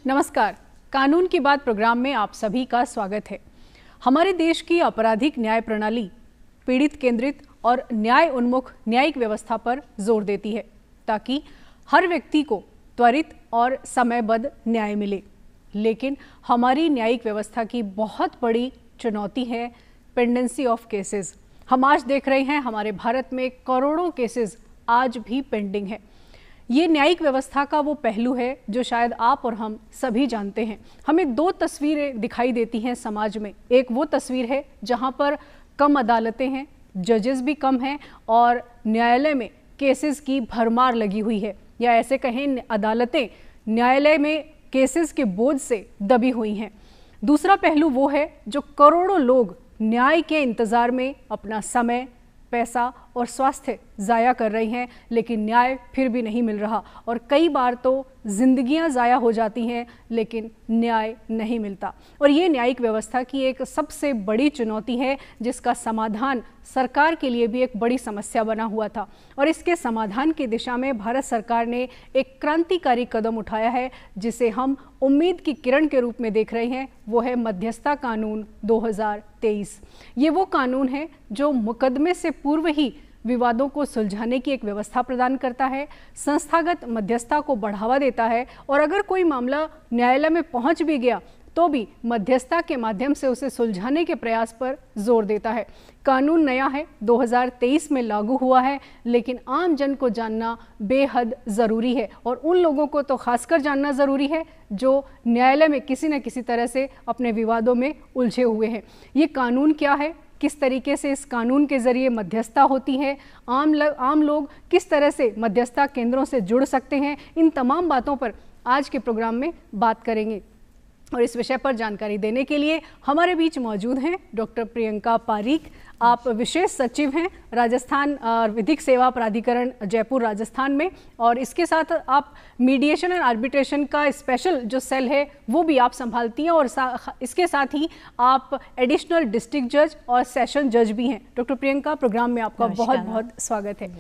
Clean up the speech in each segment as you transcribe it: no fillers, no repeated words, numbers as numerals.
नमस्कार, कानून की बात प्रोग्राम में आप सभी का स्वागत है। हमारे देश की आपराधिक न्याय प्रणाली पीड़ित केंद्रित और न्याय उन्मुख न्यायिक व्यवस्था पर जोर देती है ताकि हर व्यक्ति को त्वरित और समयबद्ध न्याय मिले। लेकिन हमारी न्यायिक व्यवस्था की बहुत बड़ी चुनौती है पेंडेंसी ऑफ केसेस। हम आज देख रहे हैं हमारे भारत में करोड़ों केसेस आज भी पेंडिंग है। ये न्यायिक व्यवस्था का वो पहलू है जो शायद आप और हम सभी जानते हैं। हमें दो तस्वीरें दिखाई देती हैं समाज में। एक वो तस्वीर है जहां पर कम अदालतें हैं, जजेस भी कम हैं और न्यायालय में केसेस की भरमार लगी हुई है, या ऐसे कहें अदालतें न्यायालय में केसेस के बोझ से दबी हुई हैं। दूसरा पहलू वो है जो करोड़ों लोग न्याय के इंतज़ार में अपना समय, पैसा और स्वास्थ्य ज़ाया कर रही हैं, लेकिन न्याय फिर भी नहीं मिल रहा और कई बार तो जिंदगियां ज़ाया हो जाती हैं लेकिन न्याय नहीं मिलता। और ये न्यायिक व्यवस्था की एक सबसे बड़ी चुनौती है जिसका समाधान सरकार के लिए भी एक बड़ी समस्या बना हुआ था। और इसके समाधान की दिशा में भारत सरकार ने एक क्रांतिकारी कदम उठाया है जिसे हम उम्मीद की किरण के रूप में देख रहे हैं। वो है मध्यस्थता कानून 2023। ये वो कानून है जो मुकदमे से पूर्व ही विवादों को सुलझाने की एक व्यवस्था प्रदान करता है, संस्थागत मध्यस्थता को बढ़ावा देता है और अगर कोई मामला न्यायालय में पहुंच भी गया तो भी मध्यस्थता के माध्यम से उसे सुलझाने के प्रयास पर जोर देता है। कानून नया है, 2023 में लागू हुआ है, लेकिन आम जन को जानना बेहद ज़रूरी है और उन लोगों को तो खासकर जानना ज़रूरी है जो न्यायालय में किसी न किसी तरह से अपने विवादों में उलझे हुए हैं। ये कानून क्या है, किस तरीके से इस कानून के ज़रिए मध्यस्थता होती है, आम लोग किस तरह से मध्यस्थता केंद्रों से जुड़ सकते हैं, इन तमाम बातों पर आज के प्रोग्राम में बात करेंगे। और इस विषय पर जानकारी देने के लिए हमारे बीच मौजूद हैं डॉक्टर प्रियंका पारीक। आप विशेष सचिव हैं राजस्थान विधिक सेवा प्राधिकरण जयपुर राजस्थान में, और इसके साथ आप मीडिएशन एंड आर्बिट्रेशन का स्पेशल जो सेल है वो भी आप संभालती हैं और इसके साथ ही आप एडिशनल डिस्ट्रिक्ट जज और सेशन जज भी हैं। डॉक्टर प्रियंका, प्रोग्राम में आपका बहुत बहुत स्वागत है।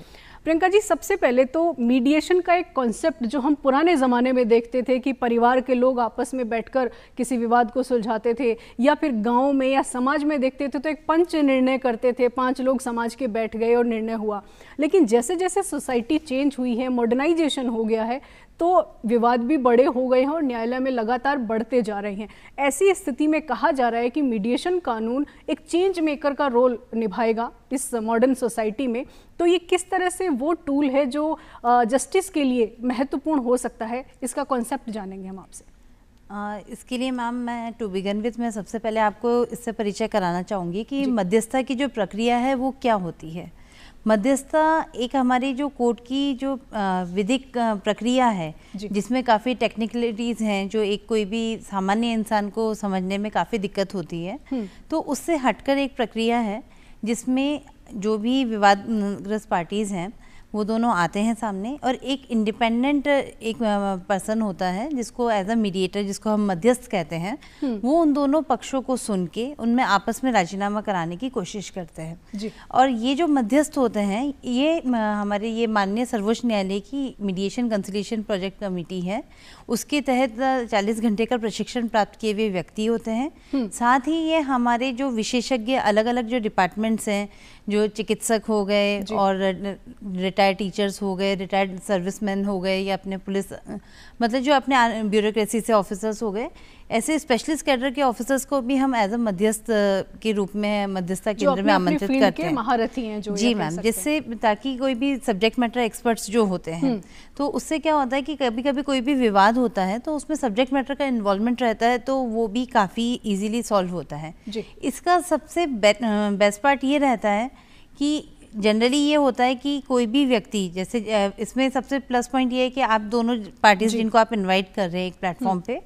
प्रियंका जी, सबसे पहले तो मीडिएशन का एक कॉन्सेप्ट जो हम पुराने ज़माने में देखते थे कि परिवार के लोग आपस में बैठकर किसी विवाद को सुलझाते थे, या फिर गांव में या समाज में देखते थे तो एक पंच निर्णय करते थे, 5 लोग समाज के बैठ गए और निर्णय हुआ। लेकिन जैसे जैसे सोसाइटी चेंज हुई है, मॉडर्नाइजेशन हो गया है, तो विवाद भी बड़े हो गए हैं और न्यायालय में लगातार बढ़ते जा रहे हैं। ऐसी स्थिति में कहा जा रहा है कि मीडिएशन कानून एक चेंज मेकर का रोल निभाएगा इस मॉडर्न सोसाइटी में। तो ये किस तरह से वो टूल है जो जस्टिस के लिए महत्वपूर्ण हो सकता है, इसका कॉन्सेप्ट जानेंगे हम आपसे। इसके लिए मैम, मैं टू बिगन विथ मैं सबसे पहले आपको इससे परिचय कराना चाहूँगी कि मध्यस्थता की जो प्रक्रिया है वो क्या होती है। मध्यस्थता एक हमारी जो कोर्ट की जो विधिक प्रक्रिया है जिसमें काफ़ी टेक्निकलिटीज़ हैं जो एक कोई भी सामान्य इंसान को समझने में काफ़ी दिक्कत होती है, तो उससे हटकर एक प्रक्रिया है जिसमें जो भी विवादग्रस्त पार्टीज़ हैं वो दोनों आते हैं सामने और एक इंडिपेंडेंट एक पर्सन होता है जिसको एज अ मीडिएटर, जिसको हम मध्यस्थ कहते हैं, वो उन दोनों पक्षों को सुन के उनमें आपस में राजीनामा कराने की कोशिश करते हैं जी। और ये जो मध्यस्थ होते हैं ये हमारे ये माननीय सर्वोच्च न्यायालय की मीडिएशन कंसिलिएशन प्रोजेक्ट कमेटी है, उसके तहत 40 घंटे का प्रशिक्षण प्राप्त किए हुए व्यक्ति होते हैं। साथ ही ये हमारे जो विशेषज्ञ अलग अलग जो डिपार्टमेंट्स हैं, जो चिकित्सक हो गए और रिटायर्ड टीचर्स हो गए, रिटायर्ड सर्विसमैन हो गए, या अपने पुलिस मतलब जो अपने ब्यूरोक्रेसी से ऑफिसर्स हो गए, ऐसे स्पेशलिस्ट कैडर के ऑफिसर्स को भी हम एज अ मध्यस्थ के रूप में मध्यस्थता केंद्र में आमंत्रित करते हैं। महारथी हैं जो, जी मैम, जिससे ताकि कोई भी सब्जेक्ट मैटर एक्सपर्ट्स जो होते हैं, तो उससे क्या होता है कि कभी कभी कोई भी विवाद होता है तो उसमें सब्जेक्ट मैटर का इन्वॉल्वमेंट रहता है, तो वो भी काफ़ी ईजिली सॉल्व होता है। इसका सबसे बेस्ट पार्ट ये रहता है कि जनरली ये होता है कि कोई भी व्यक्ति, जैसे इसमें सबसे प्लस पॉइंट ये है कि आप दोनों पार्टीज जिनको आप इनवाइट कर रहे हैं एक प्लेटफॉर्म पे,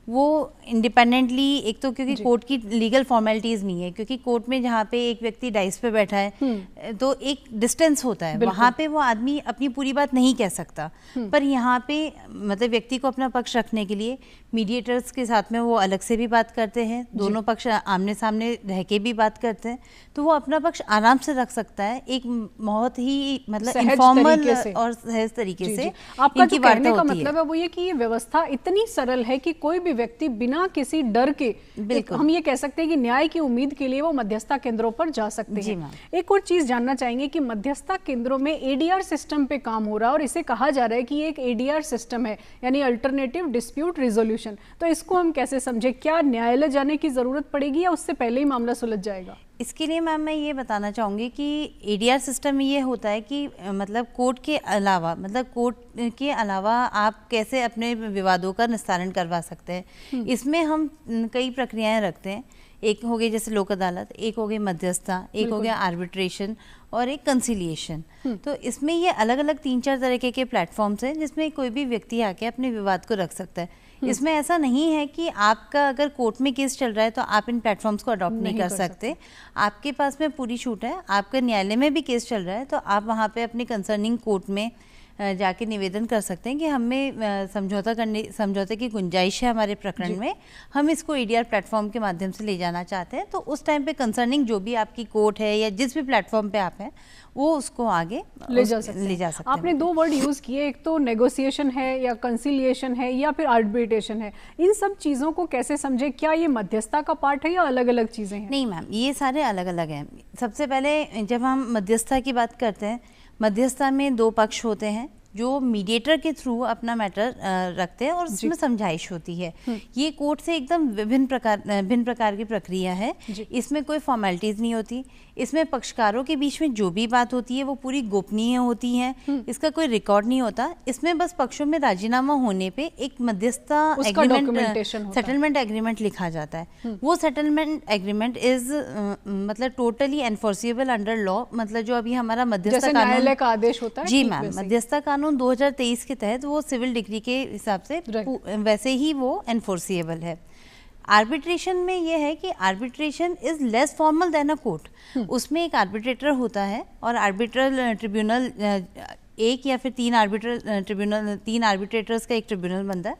वो इंडिपेंडेंटली, एक तो क्योंकि कोर्ट की लीगल फॉर्मेलिटीज नहीं है, क्योंकि कोर्ट में जहाँ पे एक व्यक्ति डाइस पे बैठा है तो एक डिस्टेंस होता है, वहाँ पे वो आदमी अपनी पूरी बात नहीं कह सकता। पर यहाँ पे मतलब व्यक्ति को अपना पक्ष रखने के लिए मीडिएटर्स के साथ में वो अलग से भी बात करते हैं, दोनों पक्ष आमने सामने रह के भी बात करते हैं, तो वो अपना पक्ष आराम से रख सकता है, एक बहुत ही मतलब इनफॉर्मल और सहज तरीके से। आपका जो कहने का मतलब है वो ये कि ये व्यवस्था इतनी सरल है कि कोई भी व्यक्ति बिना किसी डर के, हम ये कह सकते हैं कि न्याय की उम्मीद के लिए वो मध्यस्थता केंद्रों पर जा सकते हैं। एक और चीज जानना चाहेंगे कि मध्यस्थता केंद्रों में एडीआर सिस्टम पे काम हो रहा है और इसे कहा जा रहा है कि ये एक एडीआर सिस्टम है, यानी अल्टरनेटिव डिस्प्यूट रिजोल्यूशन, तो इसको हम कैसे समझे? क्या न्यायालय जाने की जरूरत पड़ेगी या उससे पहले ही मामला सुलझ जाएगा? इसके लिए मैम मैं ये बताना चाहूँगी कि एडीआर सिस्टम में ये होता है कि मतलब कोर्ट के अलावा, मतलब कोर्ट के अलावा आप कैसे अपने विवादों का निस्तारण करवा सकते हैं। इसमें हम कई प्रक्रियाएं रखते हैं, एक हो गई जैसे लोक अदालत, एक हो गई मध्यस्थता, एक हो गया आर्बिट्रेशन और एक कंसिलिएशन। तो इसमें ये अलग अलग 3-4 तरीके के प्लेटफॉर्म्स हैं जिसमें कोई भी व्यक्ति आके अपने विवाद को रख सकता है। इसमें ऐसा नहीं है कि आपका अगर कोर्ट में केस चल रहा है तो आप इन प्लेटफॉर्म्स को अडॉप्ट नहीं कर सकते। आपके पास में पूरी छूट है। आपका न्यायालय में भी केस चल रहा है तो आप वहाँ पे अपने कंसर्निंग कोर्ट में जाके निवेदन कर सकते हैं कि हमें समझौते की गुंजाइश है हमारे प्रकरण में, हम इसको एडीआर प्लेटफॉर्म के माध्यम से ले जाना चाहते हैं। तो उस टाइम पे कंसर्निंग जो भी आपकी कोर्ट है या जिस भी प्लेटफॉर्म पे आप हैं वो उसको आगे ले जा सकते हैं। आपने 2 वर्ड यूज किए, एक तो नेगोशिएशन है या कंसिलिएशन है या फिर आर्बिट्रेशन है। इन सब चीजों को कैसे समझे? क्या ये मध्यस्थता का पार्ट है या अलग अलग चीजें हैं? नहीं मैम, ये सारे अलग अलग हैं। सबसे पहले जब हम मध्यस्थता की बात करते हैं, मध्यस्थता में 2 पक्ष होते हैं जो मीडिएटर के थ्रू अपना मैटर रखते हैं और उसमें समझाइश होती है। ये कोर्ट से एकदम भिन्न प्रकार की प्रक्रिया है। इसमें कोई फॉर्मेलिटीज नहीं होती। इसमें पक्षकारों के बीच में जो भी बात होती है वो पूरी गोपनीय होती है, इसका कोई रिकॉर्ड नहीं होता। इसमें बस पक्षों में राजीनामा होने पे एक मध्यस्थता एग्रीमेंट, सेटलमेंट एग्रीमेंट लिखा जाता है। वो सेटलमेंट एग्रीमेंट इज मतलब टोटली एनफोर्सिबल अंडर लॉ, मतलब जो अभी हमारा मध्यस्थता कानून का आदेश होता है। जी मैम, मध्यस्थता कानून 2023 के तहत वो सिविल डिग्री के हिसाब से वैसे ही वो एनफोर्सिएबल है। आर्बिट्रेशन में ये है कि arbitration is less formal than a court. उसमें एक आर्बिट्रेटर होता है और आर्बिट्रल ट्रिब्यूनल, एक या फिर 3 आर्बिट्रल ट्रिब्यूनल, 3 आर्बिट्रेटर्स का एक ट्रिब्यूनल बनता है।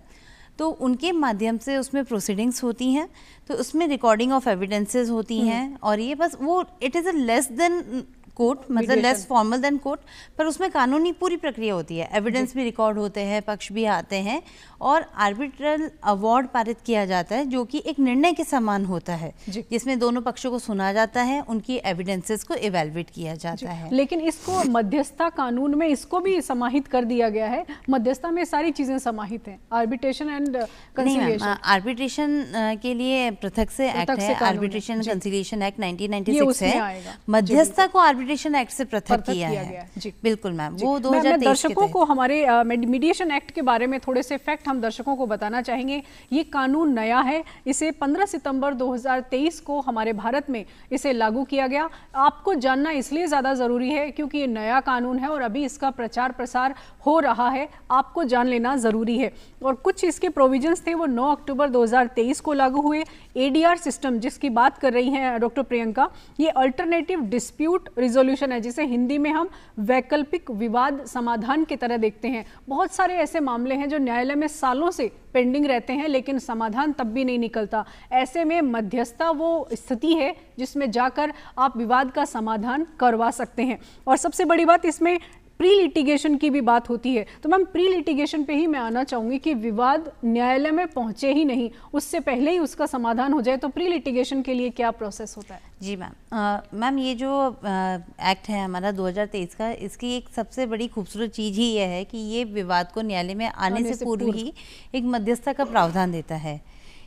तो उनके माध्यम से उसमें प्रोसीडिंग्स होती हैं, तो उसमें रिकॉर्डिंग ऑफ एविडेंसेस होती हैं और ये बस वो it is a less than court, मतलब लेस फॉर्मल देन कोर्ट, पर उसमें कानूनी पूरी प्रक्रिया होती है। एविडेंस भी रिकॉर्ड होते हैं, पक्ष भी आते हैं और आर्बिट्रल अवार्ड पारित किया जाता है जो कि एक निर्णय के समान होता है, जिसमें दोनों पक्षों को सुना जाता है, उनकी एविडेंसेस को इवैल्यूएट किया जाता है। लेकिन इसको मध्यस्थता कानून में इसको भी समाहित कर दिया गया है। मध्यस्थता में सारी चीजें समाहित हैं, आर्बिट्रेशन एंड कंसिलिएशन। आर्बिट्रेशन के लिए पृथक से एक्ट है, आर्बिट्रेशन कंसिलिएशन एक्ट 1996 है। मध्यस्थता को आर्बिट्रेशन एक्ट से पृथक किया है। बिल्कुल मैम, वो 2023 दर्शकों को हमारे मीडिएशन एक्ट के बारे में थोड़े से फैक्ट हम दर्शकों को बताना चाहेंगे। ये कानून नया है, इसे 15 सितंबर 2023 को हमारे भारत में इसे लागू किया गया। आपको जानना इसलिए ज़्यादा ज़रूरी है क्योंकि ये नया कानून है और अभी इसका प्रचार प्रसार हो रहा है, आपको जान लेना ज़रूरी है। और कुछ इसके प्रोविजंस थे वो 9 अक्टूबर 2023 को लागू हुए। एडीआर सिस्टम जिसकी बात कर रही हैं डॉक्टर प्रियंका, ये अल्टरनेटिव डिस्प्यूट रिजोल्यूशन है, जिसे हिंदी में हम वैकल्पिक विवाद समाधान की तरह देखते हैं। बहुत सारे ऐसे मामले हैं जो न्यायालय में सालों से पेंडिंग रहते हैं लेकिन समाधान तब भी नहीं निकलता। ऐसे में मध्यस्थता वो स्थिति है जिसमें जाकर आप विवाद का समाधान करवा सकते हैं। और सबसे बड़ी बात, इसमें प्री लिटिगेशन की भी बात होती है। तो मैम, प्री लिटिगेशन पे ही मैं आना चाहूँगी कि विवाद न्यायालय में पहुँचे ही नहीं, उससे पहले ही उसका समाधान हो जाए, तो प्री लिटिगेशन के लिए क्या प्रोसेस होता है? जी मैम, ये जो एक्ट है हमारा 2023 का, इसकी एक सबसे बड़ी खूबसूरत चीज़ ही यह है कि ये विवाद को न्यायालय में आने से पूर्व ही एक मध्यस्थता का प्रावधान देता है।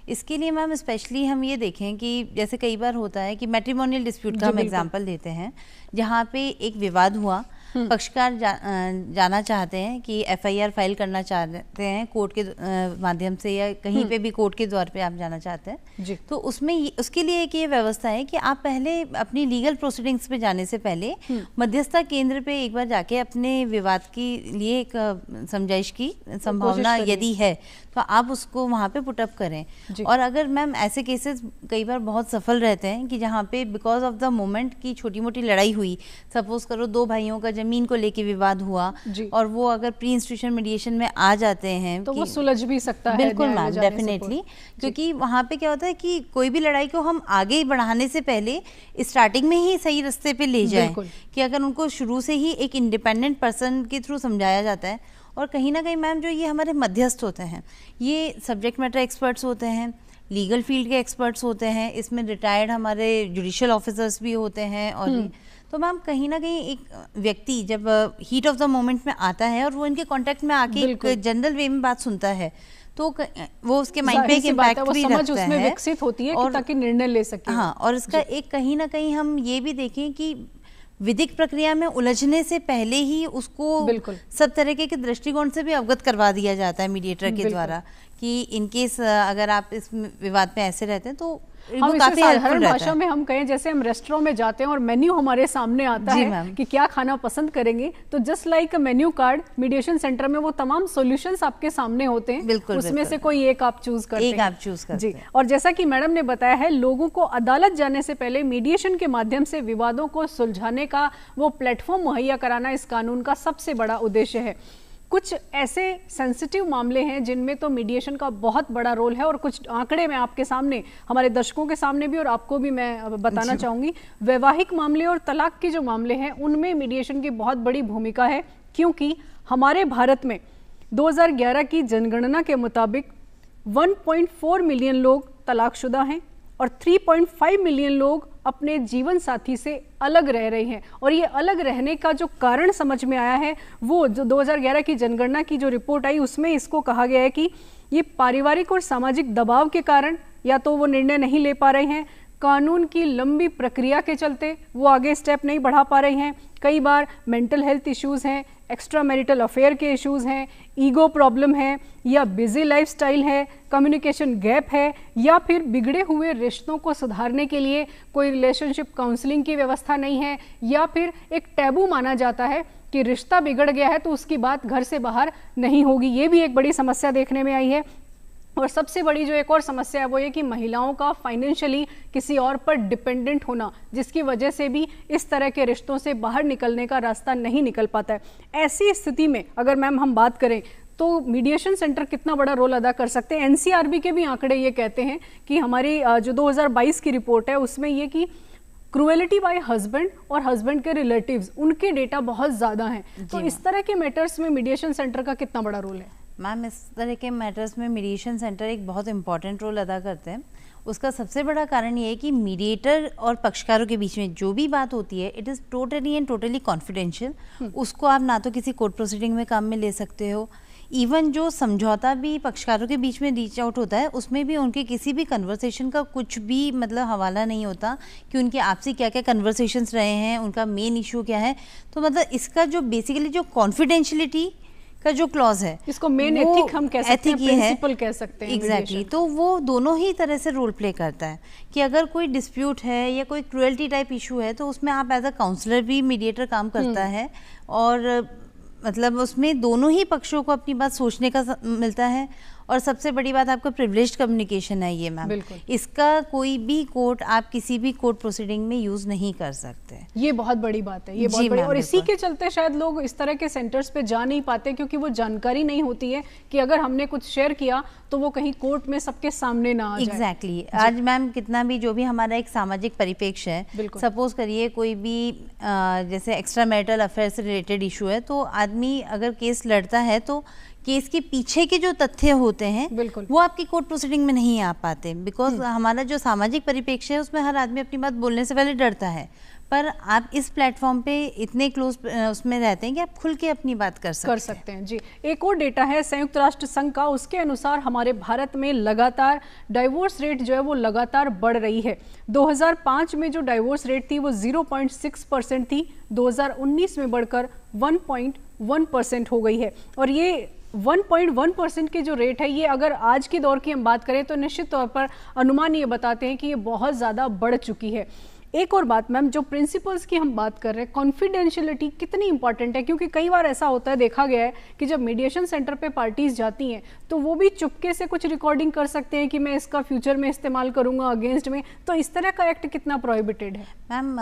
इसके लिए मैम स्पेशली हम ये देखें कि जैसे कई बार होता है कि मैट्रिमोनियल डिस्प्यूट का हम एग्जांपल देते हैं, जहाँ पे एक विवाद हुआ, पक्षकार जाना चाहते हैं कि एफआईआर फाइल करना चाहते हैं कोर्ट के माध्यम से या कहीं पे भी कोर्ट के द्वार पे आप जाना चाहते हैं जी। तो उसमें उसके लिए एक ये व्यवस्था है कि आप पहले अपनी लीगल प्रोसीडिंग्स पे जाने से पहले मध्यस्थता केंद्र पे एक बार जाके अपने विवाद के लिए एक समझाइश की संभावना यदि है तो आप उसको वहाँ पे पुटअप करें। और अगर मैम ऐसे केसेस कई बार बहुत सफल रहते हैं कि जहाँ पे बिकॉज ऑफ द मोमेंट की छोटी मोटी लड़ाई हुई, सपोज करो दो भाइयों का जमीन को लेके विवाद हुआ और वो अगर प्री इंस्टीट्यूशन मीडिएशन में आ जाते हैं तो वो सुलझ भी सकता है। बिल्कुल मैम, डेफिनेटली, क्योंकि वहाँ पे क्या होता है कि कोई भी लड़ाई को हम आगे बढ़ाने से पहले स्टार्टिंग में ही सही रास्ते पे ले जाएं कि अगर उनको शुरू से ही एक इंडिपेंडेंट पर्सन के थ्रू समझाया जाता है। और कहीं ना कहीं मैम जो ये हमारे मध्यस्थ होते हैं ये सब्जेक्ट मैटर एक्सपर्ट्स होते हैं, लीगल फील्ड के एक्सपर्ट्स होते हैं, इसमें रिटायर्ड हमारे जुडिशियल ऑफिसर्स भी होते हैं। और तो मैम कहीं ना कहीं एक व्यक्ति जब हीट ऑफ द मोमेंट में आता है और वो इनके कांटेक्ट में आके जनरल वे में बात सुनता है तो वो उसके माइंड पे एक इम्पैक्ट भी रखता है, उसमें विकसित होती है और ताकि निर्णय ले सके। हाँ, और इसका एक कहीं ना कहीं हम ये भी देखें कि विधिक प्रक्रिया में उलझने से पहले ही उसको सब तरीके के दृष्टिकोण से भी अवगत करवा दिया जाता है मीडिएटर के द्वारा कि इनकेस अगर आप इस विवाद में ऐसे रहते हैं तो हम इसे साधारण भाषा में हम कहें जैसे हम रेस्टोरेंट में जाते हैं और मेन्यू हमारे सामने आता है कि क्या खाना पसंद करेंगे, तो just like menu card mediation centre में वो तमाम सॉल्यूशंस आपके सामने होते हैं। उसमें से कोई एक आप चूज करते हैं। जी, और जैसा कि मैडम ने बताया है, लोगों को अदालत जाने से पहले मीडिएशन के माध्यम से विवादों को सुलझाने का वो प्लेटफॉर्म मुहैया कराना इस कानून का सबसे बड़ा उद्देश्य है। कुछ ऐसे सेंसिटिव मामले हैं जिनमें तो मीडिएशन का बहुत बड़ा रोल है और कुछ आंकड़े मैं आपके सामने, हमारे दर्शकों के सामने भी और आपको भी मैं बताना चाहूंगी। वैवाहिक मामले और तलाक के जो मामले हैं उनमें मीडिएशन की बहुत बड़ी भूमिका है, क्योंकि हमारे भारत में 2011 की जनगणना के मुताबिक 1.4 मिलियन लोग तलाकशुदा हैं और 3.5 मिलियन लोग अपने जीवन साथी से अलग रह रहे हैं। और ये अलग रहने का जो कारण समझ में आया है वो जो 2011 की जनगणना की जो रिपोर्ट आई उसमें इसको कहा गया है कि ये पारिवारिक और सामाजिक दबाव के कारण या तो वो निर्णय नहीं ले पा रहे हैं, कानून की लंबी प्रक्रिया के चलते वो आगे स्टेप नहीं बढ़ा पा रहे हैं, कई बार मेंटल हेल्थ इश्यूज़ हैं, एक्स्ट्रा मैरिटल अफेयर के इश्यूज़ हैं, ईगो प्रॉब्लम है या बिजी लाइफस्टाइल है, कम्युनिकेशन गैप है, या फिर बिगड़े हुए रिश्तों को सुधारने के लिए कोई रिलेशनशिप काउंसलिंग की व्यवस्था नहीं है, या फिर एक टैबू माना जाता है कि रिश्ता बिगड़ गया है तो उसकी बात घर से बाहर नहीं होगी। ये भी एक बड़ी समस्या देखने में आई है। और सबसे बड़ी जो एक और समस्या है वो ये कि महिलाओं का फाइनेंशियली किसी और पर डिपेंडेंट होना, जिसकी वजह से भी इस तरह के रिश्तों से बाहर निकलने का रास्ता नहीं निकल पाता है। ऐसी स्थिति में अगर मैम हम बात करें तो मीडिएशन सेंटर कितना बड़ा रोल अदा कर सकते हैं। एनसीआरबी के भी आंकड़े ये कहते हैं कि हमारी जो 2022 की रिपोर्ट है उसमें ये कि क्रूएलिटी बाय हस्बैंड और हस्बैंड के रिलेटिव्स उनके डेटा बहुत ज़्यादा हैं। तो इस तरह के मैटर्स में मीडिएशन सेंटर का कितना बड़ा रोल है? मैम इस तरह के मैटर्स में मीडिएशन सेंटर एक बहुत इंपॉर्टेंट रोल अदा करते हैं। उसका सबसे बड़ा कारण ये है कि मीडिएटर और पक्षकारों के बीच में जो भी बात होती है it is totally and totally confidential. उसको आप ना तो किसी कोर्ट प्रोसीडिंग में काम में ले सकते हो, इवन जो समझौता भी पक्षकारों के बीच में रीच आउट होता है उसमें भी उनके किसी भी कन्वर्सेशन का कुछ भी मतलब हवाला नहीं होता कि उनके आपसी क्या क्या कन्वर्सेशंस रहे हैं, उनका मेन इशू क्या है। तो मतलब इसका जो बेसिकली जो कॉन्फिडेंशियलिटी का जो क्लॉज है, इसको मेन एथिक हम कह सकते हैं, प्रिंसिपल कह सकते हैं। एग्जैक्टली, तो वो दोनों ही तरह से रोल प्ले करता है कि अगर कोई डिस्प्यूट है या कोई क्रुएल्टी टाइप इशू है तो उसमें आप एज अ काउंसलर भी मीडिएटर काम करता है और मतलब उसमें दोनों ही पक्षों को अपनी बात सोचने का मिलता है। और सबसे बड़ी बात आपका प्रिविलेज्ड कम्युनिकेशन है ये मैम, इसका कोई भी कोर्ट आप किसी भी कोर्ट प्रोसीडिंग में यूज नहीं कर सकते। ये बहुत बड़ी बात है, ये बहुत बड़ी। और इसी के चलते शायद लोग इस तरह के सेंटर्स पे जा नहीं पाते क्योंकि वो जानकारी नहीं होती है कि अगर हमने कुछ शेयर किया तो वो कहीं कोर्ट में सबके सामने ना आ जाए। एग्जैक्टली। आज मैम कितना भी जो भी हमारा एक सामाजिक परिप्रेक्ष्य है, सपोज करिए कोई भी जैसे एक्स्ट्रा मैरिटल अफेयर से रिलेटेड इशू है तो आदमी अगर केस लड़ता है तो केस के पीछे के जो तथ्य होते हैं वो आपकी कोर्ट प्रोसीडिंग में नहीं आ पाते बिकॉज हमारा जो सामाजिक परिप्रेक्ष्य है उसमें हर आदमी अपनी बात बोलने से पहले डरता है। पर आप इस प्लेटफॉर्म पे इतने क्लोज उसमें रहते हैं कि आप खुल के अपनी बात कर सकते हैं। जी, एक और डेटा है संयुक्त राष्ट्र संघ का, उसके अनुसार हमारे भारत में लगातार डाइवोर्स रेट जो है वो लगातार बढ़ रही है। 2005 में जो डाइवोर्स रेट थी वो 0.6% थी, 2019 में बढ़कर 1.1% हो गई है। और ये 1.1% के जो रेट है, ये अगर आज के दौर की हम बात करें तो निश्चित तौर पर अनुमान ये बताते हैं कि ये बहुत ज़्यादा बढ़ चुकी है। एक और बात मैम, जो प्रिंसिपल्स की हम बात कर रहे हैं, कॉन्फिडेंशियलिटी कितनी इंपॉर्टेंट है, क्योंकि कई बार ऐसा होता है, देखा गया है कि जब मीडिएशन सेंटर पे पार्टीज जाती हैं तो वो भी चुपके से कुछ रिकॉर्डिंग कर सकते हैं कि मैं इसका फ्यूचर में इस्तेमाल करूंगा अगेंस्ट में, तो इस तरह का एक्ट कितना प्रोहिबिटेड है? मैम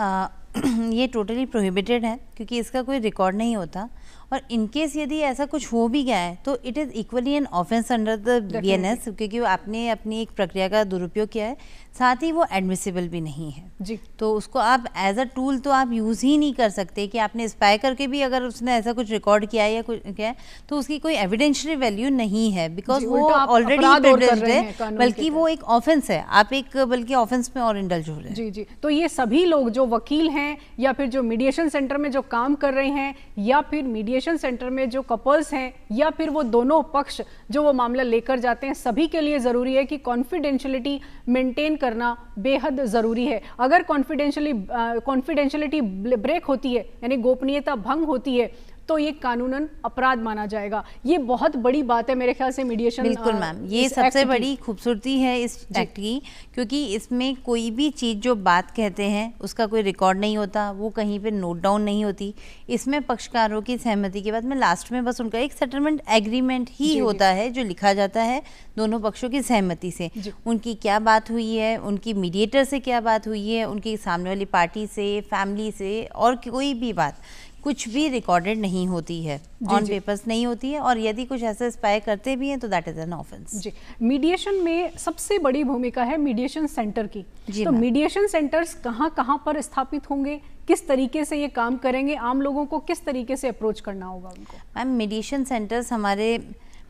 ये टोटली प्रोहिबिटेड है, क्योंकि इसका कोई रिकॉर्ड नहीं होता, और इनकेस यदि ऐसा कुछ हो भी गया है तो it is equally an offence under the BNS, क्योंकि आपने अपनी एक प्रक्रिया का दुरुपयोग किया है, साथ ही वो एडमिसिबल भी नहीं है जी। तो उसको आप एज अ टूल तो आप यूज़ ही नहीं कर सकते कि आपने स्पाई करके भी अगर उसने ऐसा कुछ रिकॉर्ड किया है या कुछ किया है तो उसकी कोई एविडेंशियल वैल्यू नहीं है, बिकॉज वो ऑलरेडी प्रिविलेज्ड है, बल्कि वो एक ऑफेंस है, आप एक बल्कि ऑफेंस में और इंडल्ज हो रहे हैं। जी जी, तो ये सभी लोग जो वकील हैं या फिर जो मीडिएशन सेंटर में जो काम कर रहे हैं या फिर मीडिएशन सेंटर में जो कपल्स हैं या फिर वो दोनों पक्ष जो वो मामला लेकर जाते हैं, सभी के लिए ज़रूरी है कि कॉन्फिडेंशियलिटी मेंटेन करना बेहद ज़रूरी है। अगर कॉन्फिडेंशियलिटी ब्रेक होती है, यानी गोपनीयता भंग होती है, तो ये कानूनन अपराध माना जाएगा। ये बहुत बड़ी बात है मेरे ख्याल से मीडिएशन। बिल्कुल मैम, ये सबसे बड़ी खूबसूरती है इस एक्ट की, क्योंकि इसमें कोई भी चीज़ जो बात कहते हैं उसका कोई रिकॉर्ड नहीं होता, वो कहीं पे नोट डाउन नहीं होती। इसमें पक्षकारों की सहमति के बाद में लास्ट में बस उनका एक सेटलमेंट एग्रीमेंट ही होता है जो लिखा जाता है दोनों पक्षों की सहमति से। उनकी क्या बात हुई है, उनकी मीडिएटर से क्या बात हुई है, उनकी सामने वाली पार्टी से, फैमिली से, और कोई भी बात कुछ भी रिकॉर्डेड नहीं होती है, ऑन पेपर्स नहीं होती है, और यदि कुछ ऐसा स्पाई करते भी हैं तो दैट इज एन ऑफेंस। जी, मीडिएशन में सबसे बड़ी भूमिका है मीडिएशन सेंटर की। तो मीडिएशन सेंटर्स कहाँ पर स्थापित होंगे, किस तरीके से ये काम करेंगे, आम लोगों को किस तरीके से अप्रोच करना होगा उनको? मैम मीडिएशन सेंटर्स हमारे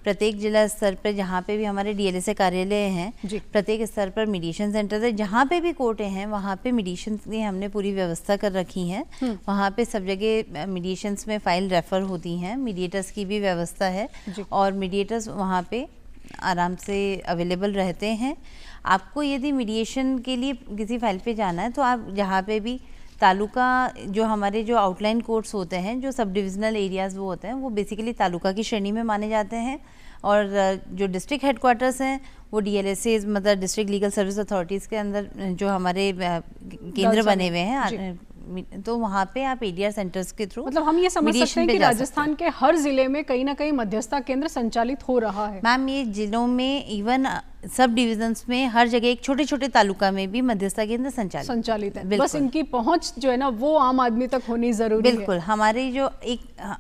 प्रत्येक जिला स्तर पर, जहाँ पे भी हमारे डीएलएसए कार्यालय हैं, प्रत्येक स्तर पर मीडिएशन सेंटर है। जहाँ पे भी कोर्टें हैं वहाँ पे मीडिएशन की हमने पूरी व्यवस्था कर रखी है। वहाँ पे सब जगह मीडिएशंस में फाइल रेफर होती हैं, मीडिएटर्स की भी व्यवस्था है, और मीडिएटर्स वहाँ पे आराम से अवेलेबल रहते हैं। आपको यदि मीडिएशन के लिए किसी फाइल पे जाना है तो आप जहाँ पे भी तालुका, जो हमारे जो आउटलाइन कोर्ट्स होते हैं, जो सब डिविजनल एरियाज़ वो होते हैं, वो बेसिकली तालुका की श्रेणी में माने जाते हैं, और जो डिस्ट्रिक्ट हेडक्वार्टर्स हैं वो डीएलएसए मतलब डिस्ट्रिक्ट लीगल सर्विस अथॉरिटीज़ के अंदर जो हमारे केंद्र बने हुए हैं, तो वहाँ पे आप एडीआर सेंटर्स के थ्रू, मतलब हम ये समझ सकते हैं कि राजस्थान के हर जिले में कहीं ना कहीं मध्यस्थता केंद्र संचालित हो रहा है। मैम ये जिलों में, इवन सब डिविजन्स में, हर जगह एक छोटे छोटे तालुका में भी मध्यस्थता केंद्र संचालित है। बस इनकी पहुंच जो है ना वो आम आदमी तक होनी जरूरी है। बिल्कुल, हमारी जो एक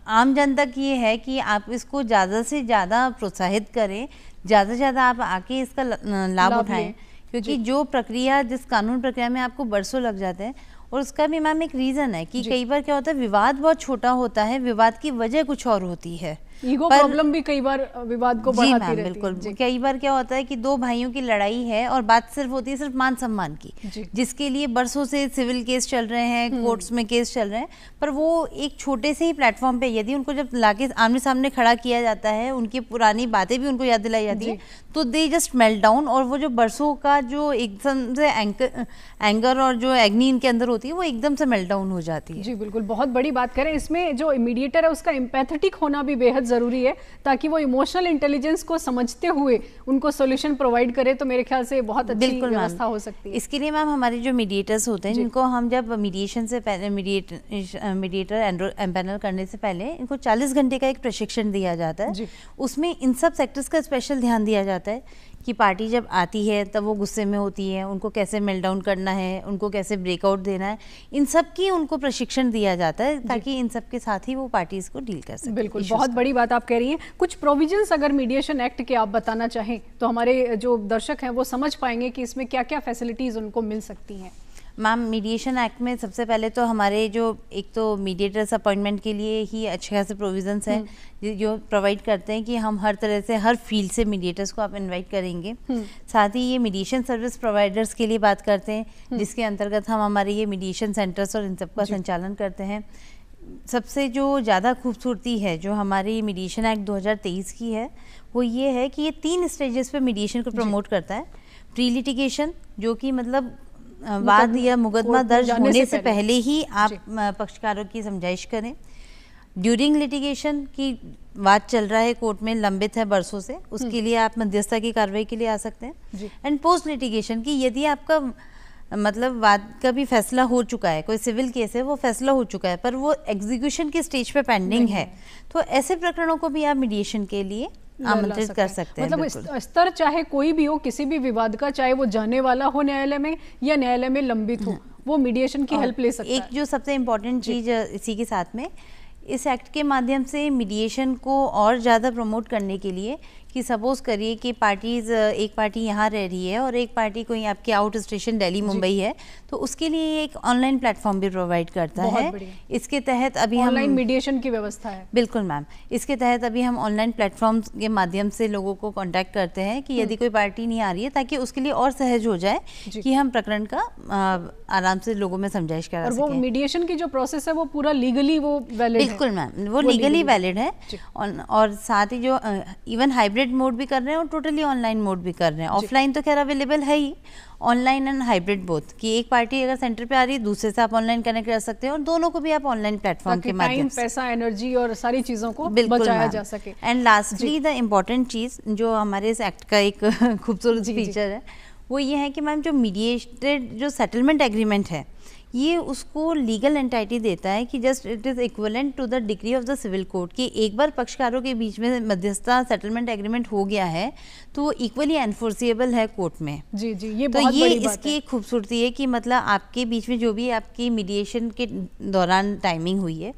आम जन तक ये है कि आप इसको ज़्यादा से ज़्यादा प्रोत्साहित करें, ज़्यादा से ज़्यादा आप आके इसका लाभ उठाएं, क्योंकि जो प्रक्रिया, जिस कानून प्रक्रिया में आपको बरसों लग जाते हैं, और उसका भी मैम एक रीज़न है कि कई बार क्या होता है, विवाद बहुत छोटा होता है, विवाद की वजह कुछ और होती है, ईगो प्रॉब्लम भी कई बार विवाद को बढ़ाती रहती है। बिल्कुल, कई बार क्या होता है कि दो भाइयों की लड़ाई है और बात सिर्फ होती है सिर्फ मान सम्मान की, जिसके लिए बरसों से सिविल केस चल रहे हैं, कोर्ट्स में केस चल रहे हैं, पर वो एक छोटे से ही प्लेटफॉर्म पे यदि उनको जब लाके आमने सामने खड़ा किया जाता है, उनकी पुरानी बातें भी उनको याद दिलाई जाती है, तो दे जस्ट मेल्ट डाउन, और वो जो बरसों का जो एकदम से एंगर और जो एग्नी इनके अंदर होती है वो एकदम से मेल्ट डाउन हो जाती है। जी बिल्कुल, बहुत बड़ी बात करें, इसमें जो मीडिएटर है उसका एम्पैथेटिक होना भी बेहद जरूरी है, ताकि वो इमोशनल इंटेलिजेंस को समझते हुए उनको सॉल्यूशन प्रोवाइड करे, तो मेरे ख्याल से बहुत अच्छी व्यवस्था हो सकती है। इसके लिए मैम हमारे जो मीडिएटर्स होते हैं, जिनको हम जब मीडिएशन से पहले, मीडिएटर एम्पैनल करने से पहले इनको 40 घंटे का एक प्रशिक्षण दिया जाता है। उसमें इन सब सेक्टर्स का स्पेशल ध्यान दिया जाता है कि पार्टी जब आती है तब वो गुस्से में होती है, उनको कैसे मेल्ट डाउन करना है, उनको कैसे ब्रेकआउट देना है, इन सब की उनको प्रशिक्षण दिया जाता है, ताकि इन सब के साथ ही वो पार्टीज को डील कर सकें। बिल्कुल, बहुत बड़ी बात आप कह रही हैं। कुछ प्रोविजंस अगर मीडिएशन एक्ट के आप बताना चाहें तो हमारे जो दर्शक हैं वो समझ पाएंगे कि इसमें क्या क्या फैसिलिटीज उनको मिल सकती हैं। मैम मीडिएशन एक्ट में सबसे पहले तो हमारे जो एक तो मीडिएटर्स अपॉइंटमेंट के लिए ही अच्छे खासे प्रोविजंस हैं जो प्रोवाइड करते हैं कि हम हर तरह से हर फील्ड से मीडिएटर्स को आप इनवाइट करेंगे। साथ ही ये मीडिएशन सर्विस प्रोवाइडर्स के लिए बात करते हैं जिसके अंतर्गत हम हमारे ये मीडिएशन सेंटर्स और इन सब का संचालन करते हैं। सबसे जो ज़्यादा खूबसूरती है जो हमारी मीडिएशन एक्ट 2023 की है वो ये है कि ये 3 स्टेजेस पे मीडिएशन को प्रमोट करता है। प्री लिटिगेशन जो कि मतलब वाद या मुकदमा दर्ज होने से पहले ही आप पक्षकारों की समझाइश करें। ड्यूरिंग लिटिगेशन की वाद चल रहा है कोर्ट में, लंबित है बरसों से, उसके लिए आप मध्यस्थता की कार्रवाई के लिए आ सकते हैं। एंड पोस्ट लिटिगेशन की यदि आपका मतलब वाद का भी फैसला हो चुका है, कोई सिविल केस है वो फैसला हो चुका है पर वो एग्जीक्यूशन की स्टेज पे पेंडिंग है, तो ऐसे प्रकरणों को भी आप मीडिएशन के लिए आमंत्रित कर सकते हैं। मतलब स्तर चाहे कोई भी हो, किसी भी विवाद का, चाहे वो जाने वाला हो न्यायालय में या न्यायालय में लंबित हो, वो मीडिएशन की हेल्प ले सकता है। एक जो सबसे इम्पोर्टेंट चीज इसी के साथ में, इस एक्ट के माध्यम से मीडिएशन को और ज़्यादा प्रमोट करने के लिए कि सपोज करिए कि पार्टीज, एक पार्टी यहाँ रह रही है और एक पार्टी कोई आपके आउट स्टेशन दिल्ली मुंबई है, तो उसके लिए ये एक ऑनलाइन प्लेटफॉर्म भी प्रोवाइड करता है। इसके तहत अभी हम ऑनलाइन मीडिएशन की व्यवस्था है। बिल्कुल मैम, इसके तहत अभी हम ऑनलाइन प्लेटफॉर्म के माध्यम से लोगों को कांटेक्ट करते हैं कि यदि कोई पार्टी नहीं आ रही है ताकि उसके लिए और सहज हो जाए कि हम प्रकरण का आराम से लोगों में समझाइश करा सकें। और वो मीडिएशन की जो प्रोसेस है वो पूरा लीगली वो वैलिड है। बिल्कुल मैम, वो लीगली वैलिड है। और साथ ही जो इवन हाइब्रिड मोड भी कर रहे हैं और टोटली ऑनलाइन मोड भी कर रहे हैं। ऑफलाइन तो खैर अवेलेबल है ही, ऑनलाइन एंड हाइब्रिड बोथ, कि एक पार्टी अगर सेंटर पे आ रही है दूसरे से आप ऑनलाइन कनेक्ट कर सकते हैं और दोनों को भी आप ऑनलाइन प्लेटफॉर्म के माध्यम से पैसा, एनर्जी और सारी चीजों को बचाया जा सके। एंड लास्टली द इम्पोर्टेंट चीज जो हमारे इस एक्ट का एक खूबसूरत फीचर है वो ये है कि मैम जो मीडिएटेड जो सेटलमेंट एग्रीमेंट है ये उसको लीगल एंटाइटी देता है कि just it is equivalent to the degree of the civil court, कि एक बार पक्षकारों के बीच में मध्यस्थता सेटलमेंट एग्रीमेंट हो गया है तो वो इक्वली एनफोर्सिएबल है कोर्ट में। जी जी, ये तो बहुत ये बड़ी बात इसकी है। एक खूबसूरती है कि मतलब आपके बीच में जो भी आपकी मीडिएशन के दौरान टाइमिंग हुई है,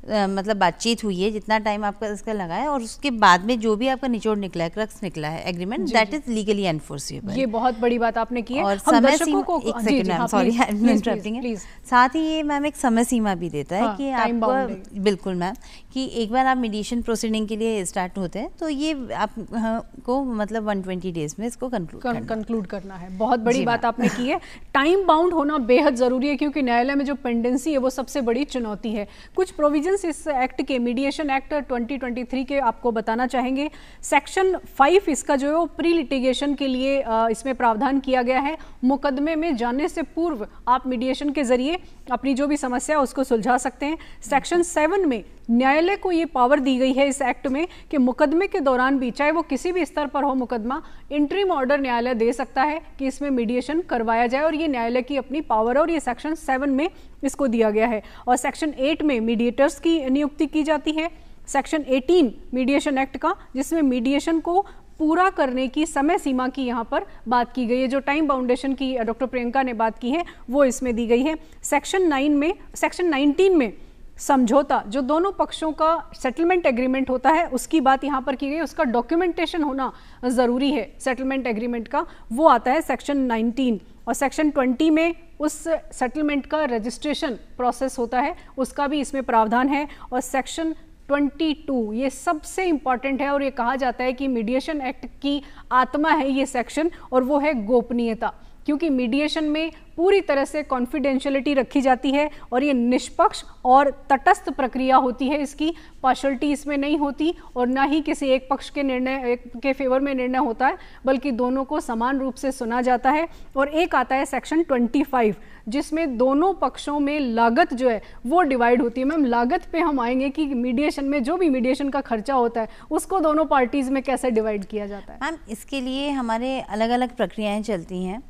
मतलब बातचीत हुई है, जितना टाइम आपका इसका लगा है और उसके बाद में जो भी आपका निचोड़ निकला है, क्रक्स निकला है agreement, that is legally enforceable. ये बहुत बड़ी बात आपने की है। और हम समय दर्शकों को एक second ma'am, sorry I am interrupting है, साथ ही ये मैम एक समय सीमा भी देता है कि आपको, बिल्कुल मैम, कि एक बार आप मीडिएशन प्रोसीडिंग के लिए स्टार्ट होते हैं तो ये आपको मतलब 120 डेज में इसको कंक्लूड करना है। बहुत बड़ी बात आपने की है। टाइम बाउंड होना बेहद जरूरी है क्योंकि न्यायालय में जो पेंडेंसी है वो सबसे बड़ी चुनौती है। कुछ प्रोविजंस इस एक्ट के, मीडिएशन एक्ट 2023 के आपको बताना चाहेंगे। सेक्शन 5 इसका जो है वो प्री लिटिगेशन के लिए इसमें प्रावधान किया गया है। मुकदमे में जाने से पूर्व आप मीडिएशन के जरिए अपनी जो भी समस्या है उसको सुलझा सकते हैं। सेक्शन 7 में न्यायालय को ये पावर दी गई है इस एक्ट में कि मुकदमे के दौरान भी, चाहे वो किसी भी स्तर पर हो मुकदमा, इंटरिम ऑर्डर न्यायालय दे सकता है कि इसमें मीडिएशन करवाया जाए और ये न्यायालय की अपनी पावर है और ये सेक्शन 7 में इसको दिया गया है। और सेक्शन 8 में मीडिएटर्स की नियुक्ति की जाती है। सेक्शन 18 मीडिएशन एक्ट का, जिसमें मीडिएशन को पूरा करने की समय सीमा की यहाँ पर बात की गई है। जो टाइम बाउंडेशन की डॉक्टर प्रियंका ने बात की है वो इसमें दी गई है। सेक्शन 19 में समझौता, जो दोनों पक्षों का सेटलमेंट एग्रीमेंट होता है, उसकी बात यहाँ पर की गई। उसका डॉक्यूमेंटेशन होना ज़रूरी है सेटलमेंट एग्रीमेंट का, वो आता है सेक्शन 19। और सेक्शन 20 में उस सेटलमेंट का रजिस्ट्रेशन प्रोसेस होता है, उसका भी इसमें प्रावधान है। और सेक्शन 22 ये सबसे इंपॉर्टेंट है और ये कहा जाता है कि मीडिएशन एक्ट की आत्मा है ये सेक्शन, और वो है गोपनीयता। क्योंकि मीडिएशन में पूरी तरह से कॉन्फिडेंशियलिटी रखी जाती है और ये निष्पक्ष और तटस्थ प्रक्रिया होती है, इसकी पार्शलिटी इसमें नहीं होती और ना ही किसी एक पक्ष के निर्णय के फेवर में निर्णय होता है, बल्कि दोनों को समान रूप से सुना जाता है। और एक आता है सेक्शन 25 जिसमें दोनों पक्षों में लागत जो है वो डिवाइड होती है। मैम, लागत पे हम आएंगे कि मीडिएशन में जो भी मीडिएशन का खर्चा होता है उसको दोनों पार्टीज में कैसे डिवाइड किया जाता है। मैम, इसके लिए हमारे अलग अलग प्रक्रियाएं चलती हैं।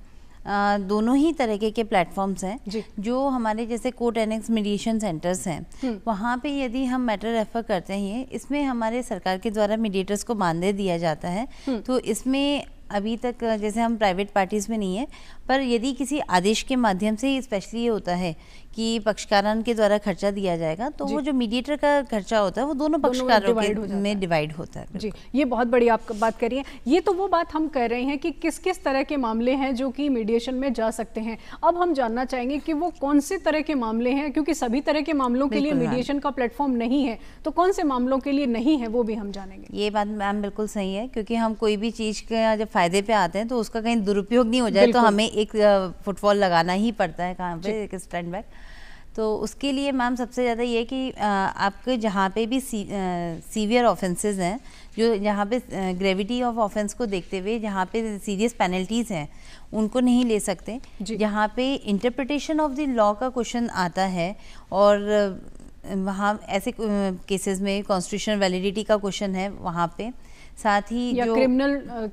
दोनों ही तरीके के प्लेटफॉर्म्स हैं। जो हमारे जैसे कोर्ट एनेक्स मीडिएशन सेंटर्स हैं, वहाँ पे यदि हम मैटर रेफर करते हैं, इसमें हमारे सरकार के द्वारा मीडिएटर्स को मानदेय दिया जाता है। तो इसमें अभी तक जैसे हम प्राइवेट पार्टीज में नहीं है, पर यदि किसी आदेश के माध्यम से स्पेशली ये होता है कि पक्षकारों के द्वारा खर्चा दिया जाएगा, तो वो जो मीडिएटर का खर्चा होता है वो दोनों पक्षकारों में डिवाइड होता है। जी, ये बहुत बड़ी आप बात कर रही हैं। ये तो वो बात हम कह रहे हैं कि किस किस तरह के मामले हैं जो कि मीडिएशन में जा सकते हैं। अब हम जानना चाहेंगे कि वो कौन से तरह के मामले हैं, क्योंकि सभी तरह के मामलों के लिए मीडिएशन का प्लेटफॉर्म नहीं है, तो कौन से मामलों के लिए नहीं है वो भी हम जानेंगे। ये बात मैम बिल्कुल सही है, क्योंकि हम कोई भी चीज़ का जब फायदे पे आते हैं तो उसका कहीं दुरुपयोग नहीं हो जाए, तो हमें एक फुटफॉल लगाना ही पड़ता है कहाँ पे, एक स्टैंड बैक। तो उसके लिए मैम सबसे ज़्यादा ये कि आपके जहाँ पे भी सीवियर ऑफेंसेस हैं, जो जहाँ पे ग्रेविटी ऑफ ऑफेंस को देखते हुए जहाँ पे सीरियस पेनल्टीज़ हैं, उनको नहीं ले सकते। जहाँ पे इंटरप्रिटेशन ऑफ द लॉ का क्वेश्चन आता है और वहाँ ऐसे केसेस में कॉन्स्टिट्यूशनल वैलिडिटी का क्वेश्चन है वहाँ पे, साथ ही या जो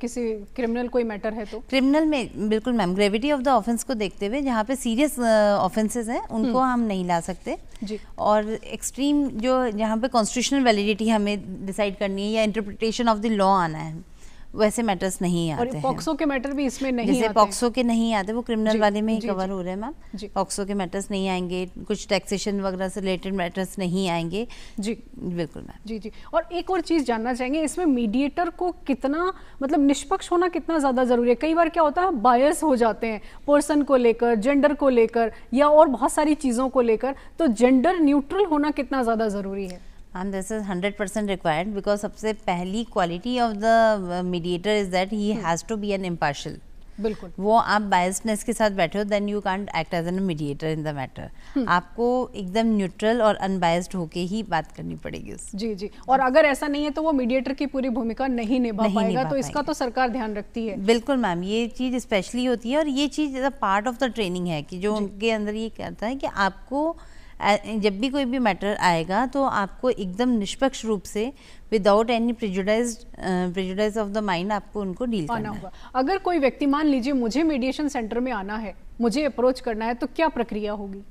किसी क्रिमिनल कोई मैटर है तो क्रिमिनल में बिल्कुल ma'am gravity of the offence को देखते हुए जहाँ पे सीरियस ऑफेंसेस हैं उनको हम नहीं ला सकते जी। और एक्सट्रीम जो जहाँ पे कॉन्स्टिट्यूशनल वैलिडिटी हमें डिसाइड करनी है या इंटरप्रिटेशन ऑफ द लॉ आना है, वैसे मैटर्स नहीं आते हैं। पॉक्सो के मैटर भी इसमें नहीं जैसे आते। पॉक्सो के नहीं आते, वो क्रिमिनल वाले में ही कवर हो रहे हैं मैम। पॉक्सो के मैटर्स नहीं आएंगे, कुछ टैक्सेशन वगैरह से रिलेटेड मैटर्स नहीं आएंगे। जी बिल्कुल मैम। जी। और एक और चीज़ जानना चाहेंगे, इसमें मीडिएटर को कितना मतलब निष्पक्ष होना कितना ज़्यादा ज़रूरी है। कई बार क्या होता है, बायस हो जाते हैं पर्सन को लेकर, जेंडर को लेकर या और बहुत सारी चीज़ों को लेकर, तो जेंडर न्यूट्रल होना कितना ज़्यादा ज़रूरी है। And this is 100% required because सबसे पहली quality of the mediator is that he has to be an impartial. बिल्कुल। वो आप biasness के साथ बैठे हो, then you can't act as a mediator in the matter. आपको एकदम न्यूट्रल और अनबायस्ड होके ही बात करनी पड़ेगी उससे। जी। और अगर ऐसा नहीं है तो वो मीडिएटर की पूरी भूमिका नहीं निभा पाएगा, तो इसका तो सरकार ध्यान रखती है। बिल्कुल मैम, ये चीज़ स्पेशली होती है और ये चीज़ पार्ट ऑफ द ट्रेनिंग है कि जो उनके अंदर ये कहता है कि आपको जब भी कोई भी मैटर आएगा तो आपको एकदम निष्पक्ष रूप से without any prejudice of the mind आपको उनको डील करना होगा। अगर कोई व्यक्ति, मान लीजिए मुझे मीडिएशन सेंटर में आना है, मुझे अप्रोच करना है, तो क्या प्रक्रिया होगी?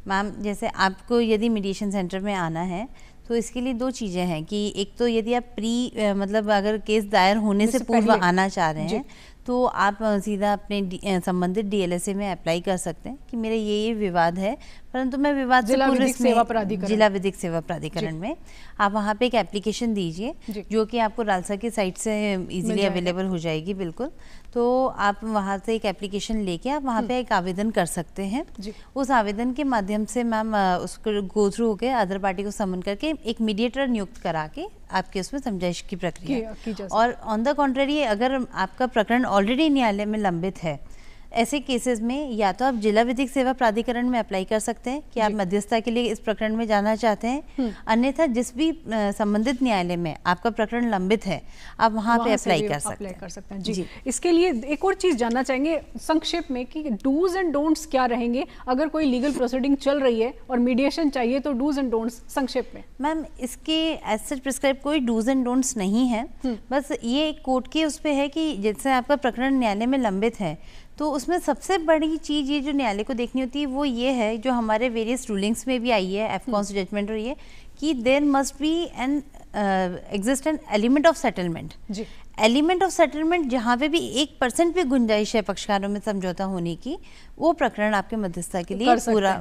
मैम जैसे आपको यदि मीडिएशन सेंटर में आना है तो इसके लिए दो चीज़ें हैं कि एक तो यदि आप मतलब अगर केस दायर होने से पूर्व आना चाह रहे हैं तो आप सीधा अपने संबंधित DLSA में अप्लाई कर सकते हैं कि मेरा ये विवाद है, परंतु मैं विवाद से पूर्व जिला विधिक सेवा प्राधिकरण में आप वहाँ पे एक एप्लीकेशन दीजिए जो कि आपको रालसा की साइट से इजीली अवेलेबल हो जाएगी। बिल्कुल, तो आप वहाँ से एक एप्लीकेशन लेके आप वहाँ पे एक आवेदन कर सकते हैं। उस आवेदन के माध्यम से मैम उसको गो थ्रू होकर अदर पार्टी को समन करके एक मीडिएटर नियुक्त करा के आपके उसमें समझाइश की प्रक्रिया। और ऑन द कॉन्ट्ररी अगर आपका प्रकरण ऑलरेडी न्यायालय में लंबित है, ऐसे केसेस में या तो आप जिला विधिक सेवा प्राधिकरण में अप्लाई कर सकते हैं कि आप मध्यस्थता के लिए इस प्रकरण में जाना चाहते हैं, अन्यथा जिस भी संबंधित न्यायालय में आपका प्रकरण लंबित है आप वहां पे अप्लाई कर सकते हैं। जी। इसके लिए एक और चीज जानना चाहेंगे संक्षेप में कि डूज एंड डोंट्स क्या रहेंगे अगर कोई लीगल प्रोसीडिंग चल रही है और मीडिएशन चाहिए, तो डूज एंड डोंट्स संक्षेप में। मैम इसके एज सच प्रिस्क्राइब कोई डूज एंड डोंट्स नहीं है, बस ये कोर्ट के उस पे है कि जैसे आपका प्रकरण न्यायालय में लंबित है तो उसमें सबसे बड़ी चीज़ ये जो न्यायालय को देखनी होती है वो ये है, जो हमारे वेरियस रूलिंग्स में भी आई है, एफकॉन्स जजमेंट, और ये कि there must be an exist an element of settlement. Element of settlement जहाँ पे भी 1% भी गुंजाइश है पक्षकारों में समझौता होने की, वो प्रकरण आपके मध्यस्थता के लिए पूरा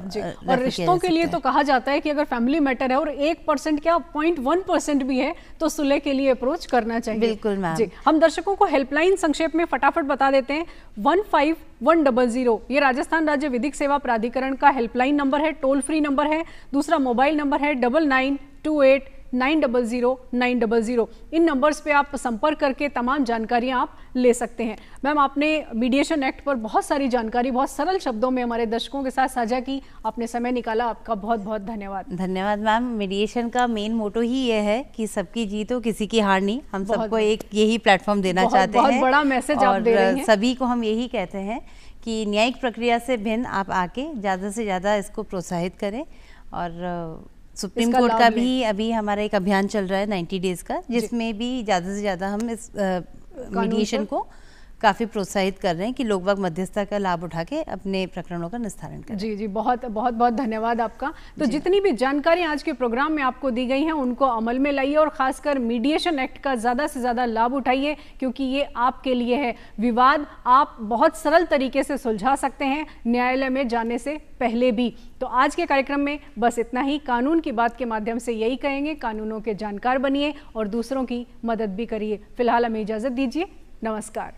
और रिश्तों के लिए तो कहा जाता है कि अगर फैमिली मैटर है और 1% क्या 0.1% भी है तो सुलह के लिए अप्रोच करना चाहिए। बिल्कुल मैम। हम दर्शकों को हेल्पलाइन संक्षेप में फटाफट बता देते हैं। 15100 ये राजस्थान राज्य विधिक सेवा प्राधिकरण का हेल्पलाइन नंबर है, टोल फ्री नंबर है। दूसरा मोबाइल नंबर है 9928900900। इन नंबर्स पे आप संपर्क करके तमाम जानकारियां आप ले सकते हैं। मैम आपने मीडिएशन एक्ट पर बहुत सारी जानकारी बहुत सरल शब्दों में हमारे दर्शकों के साथ साझा की, आपने समय निकाला, आपका बहुत बहुत धन्यवाद। धन्यवाद मैम। मीडिएशन का मेन मोटो ही ये है कि सबकी जीत हो, किसी की हार नहीं। हम सबको एक यही प्लेटफॉर्म देना चाहते हैं, बहुत बड़ा मैसेज आप दे रही हैं। सभी को हम यही कहते हैं कि न्यायिक प्रक्रिया से भिन्न आप आके ज़्यादा से ज़्यादा इसको प्रोत्साहित करें। और सुप्रीम कोर्ट का भी अभी हमारा एक अभियान चल रहा है 90 डेज का, जिसमें भी ज़्यादा से ज़्यादा हम इस मीडिएशन को काफ़ी प्रोत्साहित कर रहे हैं कि लोग बाग मध्यस्थता का लाभ उठा के अपने प्रकरणों का निस्तारण करें। जी जी, बहुत बहुत बहुत धन्यवाद आपका। तो जितनी भी जानकारी आज के प्रोग्राम में आपको दी गई है उनको अमल में लाइए और खासकर मीडिएशन एक्ट का ज़्यादा से ज़्यादा लाभ उठाइए, क्योंकि ये आपके लिए है। विवाद आप बहुत सरल तरीके से सुलझा सकते हैं न्यायालय में जाने से पहले भी। तो आज के कार्यक्रम में बस इतना ही। कानून की बात के माध्यम से यही कहेंगे, कानूनों के जानकार बनिए और दूसरों की मदद भी करिए। फिलहाल हमें इजाज़त दीजिए, नमस्कार।